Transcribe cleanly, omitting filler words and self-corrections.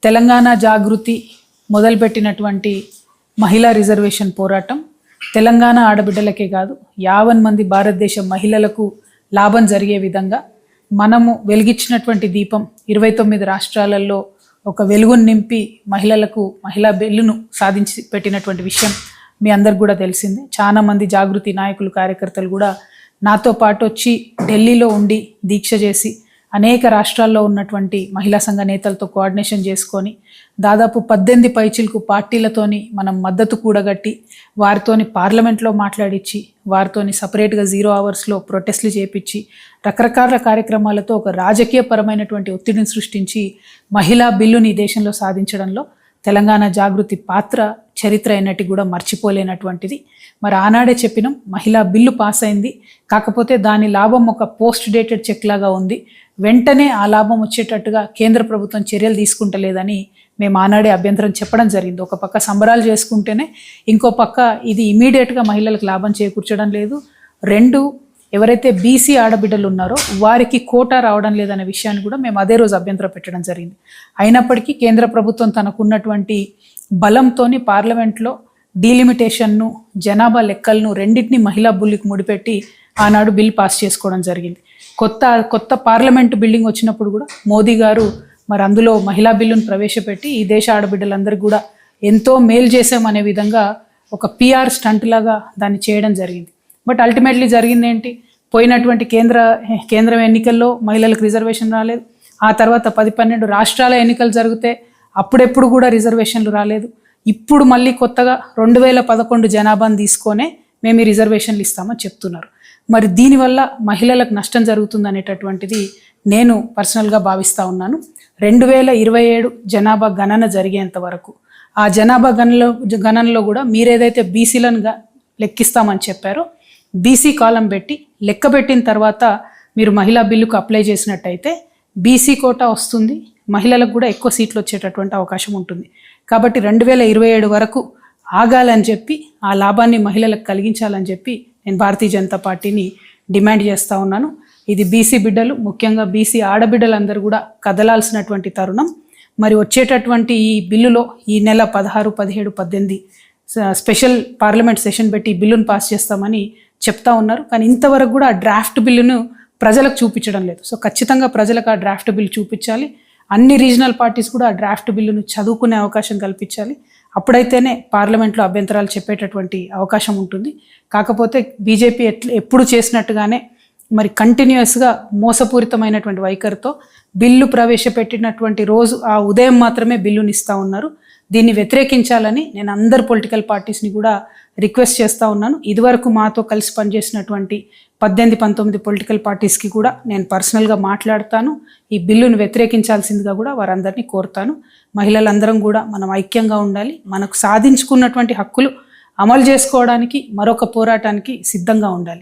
తెలంగాణ జాగృతి మొదలుపెట్టినటువంటి మహిళా రిజర్వేషన్ పోరాటం తెలంగాణ ఆడబిడ్డలకే కాదు 50 మంది భారతదేశ మహిళలకు లాభం జరిగే విధంగా మనము వెలిగించినటువంటి దీపం 29 రాష్ట్రాలలో ఒక వెలుగును నింపి మహిళలకు మహిళా బిల్లును సాధించి పెట్టినటువంటి విషయం మీ అందరికి కూడా తెలిసిందే. చాలా మంది జాగృతి నాయకులు కార్యకర్తలు కూడా నాతో పాటు వచ్చి ఢిల్లీలో ఉండి దీక్ష చేసి అనేక రాష్ట్రాల్లో ఉన్నటువంటి మహిళా సంఘ నేతలతో కోఆర్డినేషన్ చేసుకొని దాదాపు 18 పైచిలకు పార్టీలతోని మనం మద్దతు కూడగట్టి వారితోని పార్లమెంట్లో మాట్లాడించి వారితోని సపరేట్గా 0 అవర్స్లో ప్రొటెస్ట్లు చేపించి రకరకాల కార్యక్రమాలతో ఒక రాజకీయపరమైనటువంటి ఒత్తిడిని సృష్టించి మహిళా బిల్లుని దేశంలో సాధించడంలో తెలంగాణ జాగృతి పాత్ర చరిత్ర ఎన్నటి కూడా మర్చిపోలేనటువంటిది. మరి ఆనాడే చెప్పినాం, మహిళా బిల్లు పాస్ అయింది, కాకపోతే దాని లాభం ఒక పోస్ట్ డేటెడ్ చెక్ లాగా ఉంది, వెంటనే ఆ లాభం వచ్చేటట్టుగా కేంద్ర ప్రభుత్వం చర్యలు తీసుకుంటలేదని మేము ఆనాడే అభ్యంతరం చెప్పడం జరిగింది. ఒక పక్క సంబరాలు చేసుకుంటేనే ఇంకో పక్క ఇది ఇమీడియట్గా మహిళలకు లాభం చేకూర్చడం లేదు. 2, ఎవరైతే బీసీ ఆడబిడ్డలు ఉన్నారో వారికి కోటా రావడం లేదనే విషయాన్ని కూడా మేము అదే రోజు అభ్యంతరం పెట్టడం జరిగింది. అయినప్పటికీ కేంద్ర ప్రభుత్వం తనకున్నటువంటి బలంతోని పార్లమెంట్లో డీలిమిటేషన్ను జనాభా లెక్కలను రెండింటిని మహిళా బిల్లుకి ముడిపెట్టి ఆనాడు బిల్ పాస్ చేసుకోవడం జరిగింది. కొత్త పార్లమెంటు బిల్డింగ్ వచ్చినప్పుడు కూడా మోదీ గారు మరి అందులో మహిళా బిల్లును ప్రవేశపెట్టి ఈ దేశ ఆడబిడ్డలందరికీ కూడా ఎంతో మేలు చేసామనే విధంగా ఒక పిఆర్ స్టంట్ లాగా దాన్ని చేయడం జరిగింది. బట్ అల్టిమేట్లీ జరిగింది ఏంటి? పోయినటువంటి కేంద్రం ఎన్నికల్లో మహిళలకు రిజర్వేషన్ రాలేదు. ఆ తర్వాత 10-12 రాష్ట్రాల ఎన్నికలు జరిగితే అప్పుడెప్పుడు కూడా రిజర్వేషన్లు రాలేదు. ఇప్పుడు మళ్ళీ కొత్తగా 2011 జనాభాను తీసుకొనే మేము ఈ రిజర్వేషన్లు ఇస్తామని చెప్తున్నారు. మరి దీనివల్ల మహిళలకు నష్టం జరుగుతుంది అనేటటువంటిది నేను పర్సనల్గా భావిస్తూ ఉన్నాను. 2027 జనాభా గణన జరిగేంత వరకు ఆ జనాభా గణనలో కూడా మీరేదైతే బీసీలను లెక్కిస్తామని చెప్పారో బీసీ కాలం పెట్టి లెక్క పెట్టిన తర్వాత మీరు మహిళా బిల్లుకు అప్లై చేసినట్టయితే బీసీ కోటా వస్తుంది, మహిళలకు కూడా ఎక్కువ సీట్లు వచ్చేటటువంటి అవకాశం ఉంటుంది. కాబట్టి 2027 వరకు ఆగాలని చెప్పి ఆ లాభాన్ని మహిళలకు కలిగించాలని చెప్పి నేను భారతీయ జనతా పార్టీని డిమాండ్ చేస్తూ ఉన్నాను. ఇది బీసీ బిడ్డలు, ముఖ్యంగా బీసీ ఆడబిడ్డలందరూ కూడా కదలాల్సినటువంటి తరుణం. మరి వచ్చేటటువంటి ఈ బిల్లులో ఈ నెల 16, 17, 18 స్పెషల్ పార్లమెంట్ సెషన్ పెట్టి బిల్లును పాస్ చేస్తామని చెప్తా ఉన్నారు. కానీ ఇంతవరకు కూడా ఆ డ్రాఫ్ట్ బిల్లును ప్రజలకు చూపించడం లేదు. సో ఖచ్చితంగా ప్రజలకు ఆ డ్రాఫ్ట్ బిల్లు చూపించాలి. అన్ని రీజనల్ పార్టీస్ కూడా ఆ డ్రాఫ్ట్ బిల్లును చదువుకునే అవకాశం కల్పించాలి. అప్పుడైతేనే పార్లమెంట్లో అభ్యంతరాలు చెప్పేటటువంటి అవకాశం ఉంటుంది. కాకపోతే బీజేపీ ఎప్పుడు చేసినట్టుగానే మరి కంటిన్యూస్గా మోసపూరితమైనటువంటి వైఖరితో బిల్లు ప్రవేశపెట్టినటువంటి రోజు ఆ ఉదయం మాత్రమే బిల్లుని ఇస్తూ ఉన్నారు. దీన్ని వ్యతిరేకించాలని నేను అందరు పొలిటికల్ పార్టీస్ని కూడా రిక్వెస్ట్ చేస్తూ ఉన్నాను. ఇదివరకు మాతో కలిసి పనిచేసినటువంటి 18-19 పొలిటికల్ పార్టీస్కి కూడా నేను పర్సనల్గా మాట్లాడతాను. ఈ బిల్లును వ్యతిరేకించాల్సిందిగా కూడా వారందరినీ కోరుతాను. మహిళలందరం కూడా మనం ఐక్యంగా ఉండాలి. మనకు సాధించుకున్నటువంటి హక్కులు అమలు చేసుకోవడానికి మరొక పోరాటానికి సిద్ధంగా ఉండాలి.